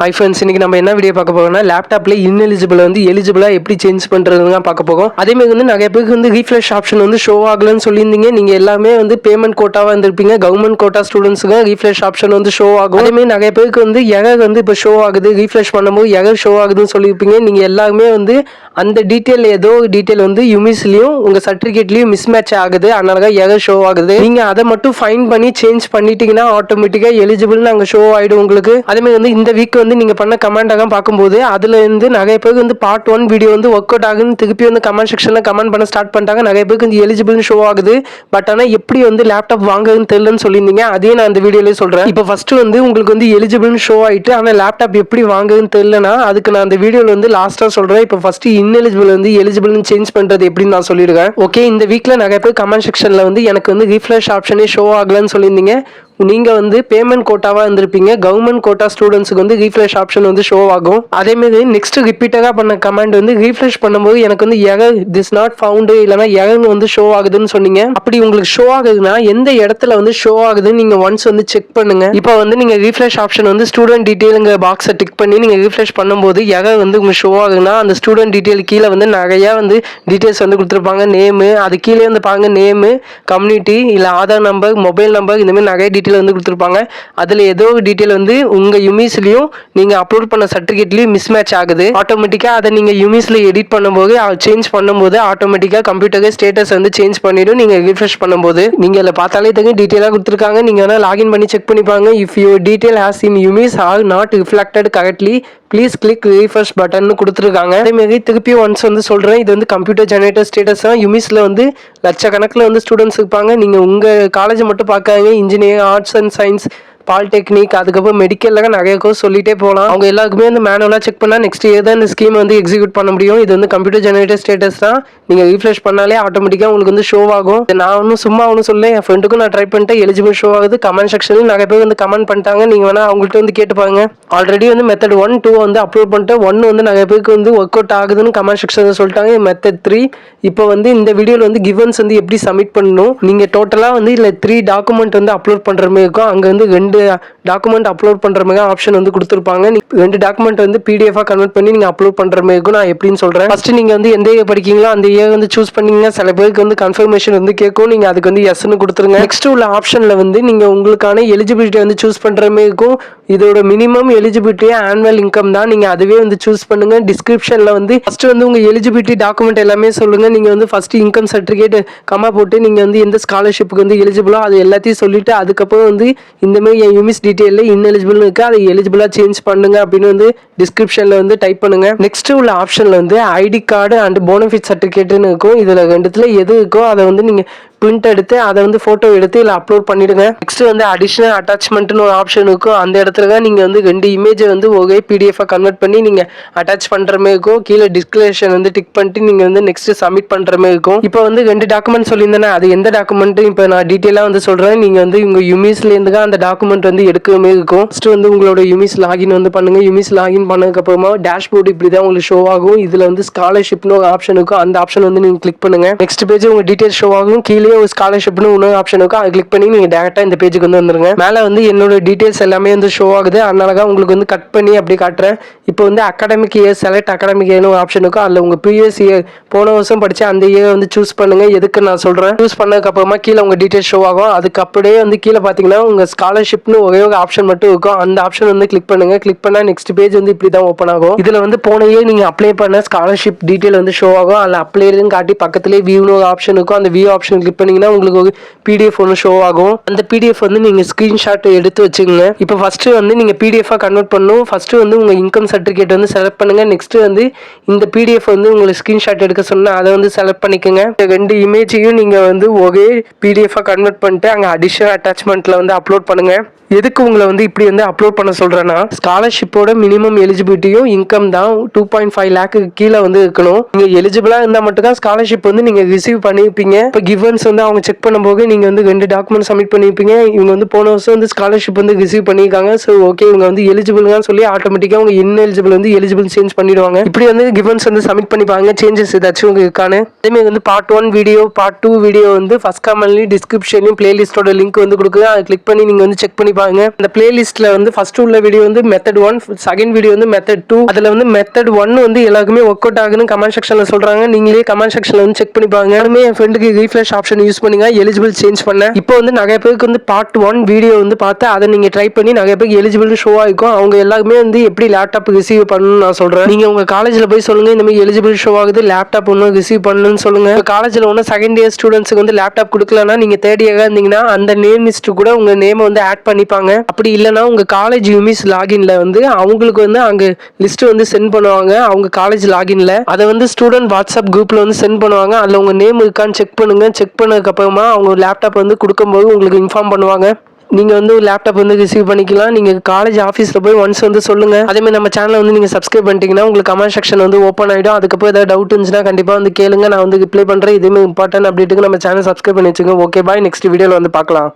Hi friends, இன்னைக்கு நம்ம என்ன வீடியோ பார்க்க போறோம்னா லேப்டாப்ல இன்எலிஜிபிள் வந்து எலிஜிபிளா எப்படி சேஞ்ச் பண்றதுன்னு பார்க்க போறோம். அதே மாதிரி வந்து நிறைய பேருக்கு வந்து ரீஃப்ரெஷ் ஆப்ஷன் வந்து ஷோ ஆகலன்னு சொல்லியிருந்தீங்க. நீங்க எல்லாமே வந்து பேமெண்ட் கோட்டாவா இருந்திருப்பீங்க. கவர்மெண்ட் கோட்டா ஸ்டூடெண்ட்ஸுக்கு ரீஃப்ரெஷ் ஆப்ஷன் வந்து ஷோ ஆகும். அதே மாதிரி நிறைய பேருக்கு வந்து எரர் வந்து இப்போ ஷோ ஆகுது, ரீஃப்ரெஷ் பண்ணும்போது எரர் ஷோ ஆகுதுன்னு சொல்லியிருப்பீங்க. நீங்க எல்லாருமே வந்து அந்த டீட்டெயில் ஏதோ ஒரு டீட்டெயில் வந்து யுமிஸ்லயும் உங்க சர்டிஃபிகேட்லயும் மிஸ் மேட்ச் ஆகுது, அதனால தான் எரர் ஷோ ஆகுது. நீங்க அதை மட்டும் ஃபைன் பண்ணி சேஞ்ச் பண்ணிட்டீங்கன்னா ஆட்டோமேட்டிக்கா எலிஜிபிள்னு அங்கே ஷோ ஆயிடும் உங்களுக்கு. அதே மாதிரி வந்து இந்த வீக் வந்து நீங்க பண்ண கமெண்டாக பார்க்கும்போது அதுல இருந்து நிறைய பேருக்கு வந்து பார்ட் 1 வீடியோ வந்து ஒர்க் அவுட் ஆகுன்னு திருப்பி வந்து கமெண்ட் செக்ஷன்ல கமெண்ட் பண்ண ஸ்டார்ட் பண்ணிட்டாங்க. நிறைய பேருக்கு வந்து எலிஜிபிள்னு ஷோ ஆகுது. பட் ஆனால் எப்படி வந்து லேப்டாப் வாங்குறதுன்னு தெரியலன்னு சொல்லியிருந்தீங்க. அதே நான் இந்த வீடியோலயே சொல்றேன். இப்போ ஃபர்ஸ்ட் வந்து உங்களுக்கு வந்து எலிஜிபிள்னு ஷோ ஆயிட்டு ஆனால் லேப்டாப் எப்படி வாங்குறதுன்னு தெரியலனா அதுக்கு நான் இந்த வீடியோல வந்து லாஸ்டா சொல்றேன். இப்போ ஃபர்ஸ்ட் இன்எலிஜிபிள் வந்து எலிஜிபிள்னு சேஞ்ச் பண்றது எப்படின்னு நான் சொல்லிடுறேன். ஓகே, இந்த வீக்ல நிறைய பேர் கமெண்ட் செக்ஷன்ல வந்து எனக்கு வந்து ரீஃப்ரெஷ் ஆப்ஷனே ஷோ ஆகலன்னு சொல்லியிருந்தீங்க. நீங்க வந்து பேமெண்ட் கோட்டாவா இருந்திருப்பீங்க. கவர்மெண்ட் கோட்டா ஸ்டூடெண்ட்ஸ்க்கு வந்து ரீஃப்ரெஷ் ஆப்ஷன் வந்து ஷோ ஆகும். அதே மாதிரி நெக்ஸ்ட் ரிப்பீட்டடா பண்ண கமெண்ட் வந்து ரீஃப்ரெஷ் பண்ணும்போது எனக்கு வந்து எரர் திஸ் நாட் ஃபவுண்ட் இல்லைனா எரர் வந்து ஷோ ஆகுதுன்னு சொன்னீங்க. அப்படி உங்களுக்கு ஷோ ஆகுதுன்னா எந்த இடத்துல வந்து ஷோ ஆகுதுன்னு நீங்க ஒன்ஸ் வந்து செக் பண்ணுங்க. இப்போ வந்து நீங்க ரீஃப்ரெஷ் ஆப்ஷன் வந்து ஸ்டூடெண்ட் டீடைலுங்க பாக்ஸை டிக் பண்ணி நீங்க ரீஃப்ரெஷ் பண்ணும்போது எரர் வந்து உங்களுக்கு ஷோ ஆகுதுன்னா அந்த ஸ்டூடெண்ட் டீடைல் கீழே வந்து நிறைய வந்து டீடைல்ஸ் வந்து கொடுத்துருப்பாங்க. நேமு, அது கீழே வந்து பாருங்க நேமு, கம்யூனிட்டி, இல்லை ஆதார் நம்பர், மொபைல் நம்பர், இந்த மாதிரி நிறைய வந்து கொடுத்துருப்பாங்க. அதுல ஏதோ ஒரு டீடைல் வந்து உங்க யுமிஸ்லயும் நீங்க அப்லோட் பண்ண சர்டிஃபிகேட்லயும் மிஸ் மேட்ச் ஆகுது. ஆட்டோமேட்டிக்கா அதை நீங்க யுமிஸ்ல எடிட் பண்ணும்போது சேஞ்ச் பண்ணும்போது ஆட்டோமேட்டிக்கா கம்ப்யூட்டர் ஸ்டேட்டஸ் வந்து சேஞ்ச் பண்ணிடும். நீங்க ரிஃப்ரெஷ் பண்ணும்போது நீங்க அதில் பார்த்தாலே தெரியும் டீடைலா கொடுத்துருக்காங்க. நீங்க வேணா லாகின் பண்ணி செக் பண்ணிப்பாங்க. If your detail has in UMIS are not reflected correctly please click refresh button கொடுத்துருக்காங்க. அதே மாதிரி திருப்பி ஒன்ஸ் வந்து சொல்றேன், இது வந்து கம்ப்யூட்டர் ஜெனரேட்டர் ஸ்டேட்டஸ் தான். யுமிஸ்ல வந்து லட்சக்கணக்கில் வந்து ஸ்டூடெண்ட்ஸ் இருப்பாங்க. நீங்க உங்க காலேஜ் மட்டும் பார்க்காதீங்க. Engineering, arts and science, polytechnic, அதுக்கப்புறம் மெடிக்கல்ல நிறைய கோர்ஸ் சொல்லிட்டே போகலாம். அவங்க எல்லாருக்குமே வந்து மேனுவலாக செக் பண்ணால் நெக்ஸ்ட் இயர் தான் இந்த ஸ்கீம் வந்து எக்ஸிக்யூட் பண்ண முடியும். இது வந்து கம்ப்யூட்டர் ஜெனரேட்டர் ஸ்டேட்டஸ் தான். நீங்கள் ரீஃப்ரெஷ் பண்ணாலே ஆட்டோமேட்டிக்காக உங்களுக்கு வந்து ஷோ ஆகும். நான் ஒன்றும் சும்மா சொல்ல, என் ஃப்ரெண்டுக்கும் நான் ட்ரை பண்ணிட்டேன், எலிஜிபிள் ஷோ ஆகுது. கமெண்ட் செக்ஷன்லையும் நிறைய பேர் வந்து கமெண்ட் பண்ணிட்டாங்க. நீங்கள் வேணா அவங்கள்ட்ட வந்து கேட்டுப்பாங்க. ஆல்ரெடி வந்து மெத்தட் 1, 2 வந்து அப்லோட் பண்ணிட்டு 1 வந்து நிறைய பேருக்கு வந்து ஒர்க் அவுட் ஆகுதுன்னு கமெண்ட் செக்ஷனில் சொல்லிட்டாங்க. மெத்தட் 3 இப்போ வந்து இந்த வீடியோவில் வந்து கிவன்ஸ் வந்து எப்படி சப்மிட் பண்ணணும், நீங்கள் டோட்டலாக வந்து இல்லை 3 டாக்குமெண்ட் வந்து அப்லோட் பண்ணுற மாதிரி இருக்கும். அங்கே வந்து 2 டாக்குமெண்ட் அப்லோட் பண்ற மாதிரி ஆப்ஷன் வந்து கொடுத்துருப்பாங்க. 2 டாக்குமெண்ட் வந்து பிடிஎஃப் கன்வெர்ட் பண்ணி நீங்க அப்லோட் பண்ற மாதிரி இருக்கும். நான் எப்படின்னு சொல்றேன். ஃபர்ஸ்ட் நீங்க வந்து எந்த இயர் படிக்கீங்களோ அந்த இயர் வந்து சூஸ் பண்ணீங்க. சில பேருக்கு வந்து கன்ஃபர்மேஷன் வந்து கேட்கும், நீங்க அதுக்கு வந்து எஸ்ன்னு கொடுத்துருங்க. நெக்ஸ்ட் உள்ள ஆப்ஷன்ல வந்து நீங்க உங்களுக்கான எலிஜிபிலிட்டி வந்து சூஸ் பண்ற மாதிரி இருக்கும். இதோட மினிமம் எலிஜிபிலிட்டி ஆனுவல் இன்கம் தான். நீங்க அதுவே வந்து சூஸ் பண்ணுங்க. டிஸ்கிரிப்ஷன்ல வந்து ஃபர்ஸ்ட் வந்து உங்க எலிஜிபிலிட்டி டாக்குமெண்ட் எல்லாமே சொல்லுங்க. நீங்க வந்து ஃபர்ஸ்ட் இன்கம் சர்டிஃபிகேட் கமா போட்டு நீங்க வந்து எந்த ஸ்காலர்ஷிப்புக்கு வந்து எலிஜிபிளோ அது எல்லாத்தையும் சொல்லிட்டு அதுக்கப்புறம் வந்து இந்த மாதிரி என் யூமிஸ் டீடைல்ல இன்எலிஜிபிள் இருக்கு, அதை எலிஜிபிளா சேஞ்ச் பண்ணுங்க அப்படின்னு வந்து டிஸ்கிரிப்ஷன்ல வந்து டைப் பண்ணுங்க. நெக்ஸ்ட் உள்ள ஆப்ஷன்ல வந்து ஐடி கார்டு அண்ட் போனஃபிட் சர்டிஃபிகேட்னு இருக்கும். இதுல ரெண்டுத்துல எது இருக்கோ அதை வந்து நீங்க பிரிண்ட் எடுத்து அதை வந்து போட்டோ எடுத்து இல்லை அப்லோட் பண்ணிடுங்க. நெக்ஸ்ட் வந்து அடிஷனல் அட்டாச்மெண்ட்னு ஒரு ஆப்ஷன் இருக்கும். அந்த இடத்துல தான் நீங்க வந்து 2 இமேஜை வந்து ஒரே பிடிஎஃப் கன்வெர்ட் பண்ணி நீங்க அட்டாச் பண்ற மாதிரி இருக்கும். கீழே டிஸ்கிரிப்ஷன் வந்து டிக் பண்ணிட்டு நீங்க வந்து நெக்ஸ்ட் சப்மிட் பண்ற மாதிரி இருக்கும். இப்போ வந்து 2 டாக்குமெண்ட் சொல்லியிருந்தேன், அது எந்த டாக்குமெண்ட் இப்போ நான் டீட்டெயிலா வந்து சொல்றேன். நீங்க வந்து உங்க யுமிஸ்ல இருந்து தான் அந்த டாக்குமெண்ட் வந்து எடுக்கிற மாதிரி இருக்கும். ஃபர்ஸ்ட் வந்து உங்களோட யுமிஸ் லாகின் வந்து பண்ணுங்க. யுமிஸ் லாகின் பண்ணதுக்கு அப்புறமா டேஷ்போர்ட் இப்படி தான் உங்களுக்கு ஷோ ஆகும். இதுல வந்து ஸ்காலர்ஷிப்னு ஒரு ஆப்ஷன் இருக்கும். அந்த ஆப்ஷன் வந்து நீங்க கிளிக் பண்ணுங்க. நெக்ஸ்ட் பேஜ் உங்க டீடைல்ஸ் ஷோ ஆகும். கீழே ஒரு ஸ்காலர்ஷிப்னு இன்னொரு ஆப்ஷன் இருக்கும். அதை கிளிக் பண்ணி நீங்க டேரக்டா இந்த பேஜுக்கு வந்து வந்துருங்க. மேல வந்து என்னோட டீடைல்ஸ் எல்லாமே வந்து ஷோ ஆகுது. அதனால தான் உங்களுக்கு வந்து கட் பண்ணி அப்படி காட்டுறேன். இப்போ வந்து அகாடமிக் இயர் செலக்ட் அகாடமிக் இயர்னு ஒரு ஆப்ஷன் இருக்கும். அதுல உங்க ப்ரீவியஸ் இயர் போன வருஷம் படிச்ச அந்த இயர் வந்து சூஸ் பண்ணுங்க. எதுக்கு நான் சொல்றேன், சூஸ் பண்ணதுக்கு அப்புறமா கீழே உங்க டீடைல்ஸ் ஷோ ஆகும். அதுக்கு அப்படியே வந்து கீழே பாத்தீங்கன்னா உங்க ஸ்காலர்ஷிப்னு ஒரே ஒரு ஆப்ஷன் மட்டும் இருக்கும். அந்த ஆப்ஷன் வந்து கிளிக் பண்ணுங்க. கிளிக் பண்ணா நெக்ஸ்ட் பேஜ் வந்து இப்படி தான் ஓப்பன் ஆகும். இதுல வந்து போன இயர் நீங்க அப்ளை பண்ண ஸ்காலர்ஷிப் டீடைல் வந்து ஷோ ஆகும். அதுல அப்ளைன்னு காட்டி பக்கத்துலேயே வியூன்னு ஒரு ஆப்ஷன் இருக்கும். அந்த வியூ ஆப்ஷன் கிளிக் பண்ணீங்கன்னா உங்களுக்கு ஒரு பிடிஎஃப் ஒன்று ஷோ ஆகும். அந்த பிடிஎஃப் வந்து நீங்க ஸ்கிரீன்ஷாட் எடுத்து வச்சுக்கோங்க. இப்போ ஃபர்ஸ்ட் வந்து நீங்க பிடிஎஃப் கன்வெர்ட் பண்ணணும். ஃபர்ஸ்ட் வந்து உங்க இன்கம் சர்டிஃபிகேட் வந்து செலக்ட் பண்ணுங்க. நெக்ஸ்ட் வந்து இந்த பிடிஎஃப் வந்து உங்களுக்கு ஸ்கிரீன்ஷாட் எடுக்க சொன்னா அதை வந்து செலக்ட் பண்ணிக்கோங்க. 2 இமேஜையும் நீங்க வந்து ஒரே பிடிஎஃப் கன்வெர்ட் பண்ணிட்டு அங்க அடிஷனல் அட்டாச்மெண்ட்ல வந்து அப்லோட் பண்ணுங்க. எதுக்கு உங்களை வந்து இப்படி வந்து அப்லோட் பண்ண சொல்றேன்னா, ஸ்காலர்ஷிப்போட மினிமம் எலிஜிபிலிட்டியும் இன்கம் தான் 2.5 லேக்கு கீழே வந்து இருக்கணும். நீங்க எலிஜிபிளா இருந்தா மட்டும் தான் ஸ்காலர்ஷிப் வந்து நீங்க ரிசீவ் பண்ணிருப்பீங்க. இப்போ கிவன்ஸ் வந்து அவங்க செக் பண்ணும்போது நீங்கள் வந்து 2 டாக்குமெண்ட் சப்மிட் பண்ணியிருப்பீங்க. இவங்க வந்து போன வருஷம் வந்து ஸ்காலர்ஷிப் வந்து ரிசீவ் பண்ணியிருக்காங்க. ஸோ ஓகே இவங்க வந்து எலிஜிபிள்னு சொல்லி ஆட்டோமேட்டிக்காக அவங்க இன்எலிஜிபிள் வந்து எலிஜிபிள் சேஞ்ச் பண்ணிடுவாங்க. இப்படி வந்து கிவன்ஸ் வந்து சப்மிட் பண்ணிப்பாங்க. சேஞ்சஸ் ஏதாச்சும் உங்களுக்கு இருக்கானு. அதேமாதிரி வந்து பார்ட் 1 வீடியோ பார்ட் 2 வீடியோ வந்து ஃபர்ஸ்ட் கமெண்ட்லையும் டிஸ்கிரிப்ஷன்லையும் பிளேலிஸ்டோட லிங்க் வந்து கொடுக்குது. அதை கிளிக் பண்ணி நீங்கள் வந்து செக் பண்ணி பாருங்க. அந்த பிளேலிஸ்ட்டில் வந்து ஃபர்ஸ்ட் உள்ள வீடியோ வந்து மெத்தட் 1, செகண்ட் வீடியோ வந்து மெத்தட் 2. அதில் வந்து மெத்தட் 1 வந்து எல்லாருக்குமே ஒர்க் அவுட் ஆகுதுன்னு கமெண்ட் செக்ஷனில் சொல்கிறாங்க. நீங்களே கமெண்ட் செக்ஷனில் வந்து செக் பண்ணி பாருங்க. யாருமே என் ஃப்ரெண்டுக்கு ரீஃப்ரெஷ் ஆப்ஷன் யூஸ் பண்ணுங்க எலிஜிபிள் சேஞ்ச் பண்ண. இப்போ வந்து நிறைய பேருக்கு வந்து பார்ட் 1 வீடியோ வந்து பார்த்து அதை நீங்கள் ட்ரை பண்ணி நிறைய பேருக்கு எலிஜிபிள் ஷோ ஆகிக்கும். அவங்க எல்லாருமே வந்து எப்படி லேப்டாப் ரிசீவ் பண்ணணும்னு நான் சொல்கிறேன். நீங்கள் உங்கள் காலேஜில் போய் சொல்லுங்கள் இந்த மாதிரி எலிஜிபிள் ஷோ ஆகுது லேப்டாப் ஒன்றும் ரிசீவ் பண்ணணும்னு சொல்லுங்கள். இப்போ காலேஜில் ஒன்றும் செகண்ட் இயர் ஸ்டூடெண்ட்ஸுக்கு வந்து லேப்டாப் கொடுக்கலன்னா நீங்கள் தேர்ட் இயராக இருந்தீங்கன்னா அந்த நேம் லிஸ்ட்டு கூட உங்கள் நேமை வந்து ஆட் பண்ணிப்பாங்க. அப்படி இல்லைனா உங்கள் காலேஜ் யூமிஸ் லாகின்ல வந்து அவங்களுக்கு வந்து அங்கே லிஸ்ட் வந்து சென்ட் பண்ணுவாங்க. அவங்க காலேஜ் லாகின்ல அதை வந்து ஸ்டூடெண்ட் வாட்ஸ்அப் குரூப்பில் வந்து சென்ட் பண்ணுவாங்க. அதில் உங்கள் நேம் இருக்கான்னு செக் பண்ணுங்க. செக் பண்ணதுக்கப்புறமா அவங்க லேப்டாப் வந்து கொடுக்கும்போது உங்களுக்கு இன்ஃபார்ம் பண்ணுவாங்க. நீங்கள் வந்து லேப்டாப் வந்து ரிசீவ் பண்ணிக்கலாம். நீங்கள் காலேஜ் ஆஃபீஸில் போய் ஒன்ஸ் வந்து சொல்லுங்கள். அதேமாதிரி நம்ம சேனலை வந்து நீங்கள் சப்ஸ்கிரைப் பண்ணிட்டீங்கன்னா உங்களுக்கு கமெண்ட் செக்ஷன் வந்து ஓப்பன் ஆகிடும். அதுக்கப்புறம் ஏதாவது டவுட் இருந்துச்சுன்னா கண்டிப்பாக வந்து கேளுங்க. நான் வந்து ரிப்ளை பண்ணுறேன். இதேமாதிரி இம்பார்ட்டன்ட் அப்டேட்டுக்கு நம்ம சேனல் சப்ஸ்கிரைப் பண்ணி வச்சுக்கோங்க. Okay bye. நெக்ஸ்ட் வீடியோவில் வந்து பார்க்கலாம்.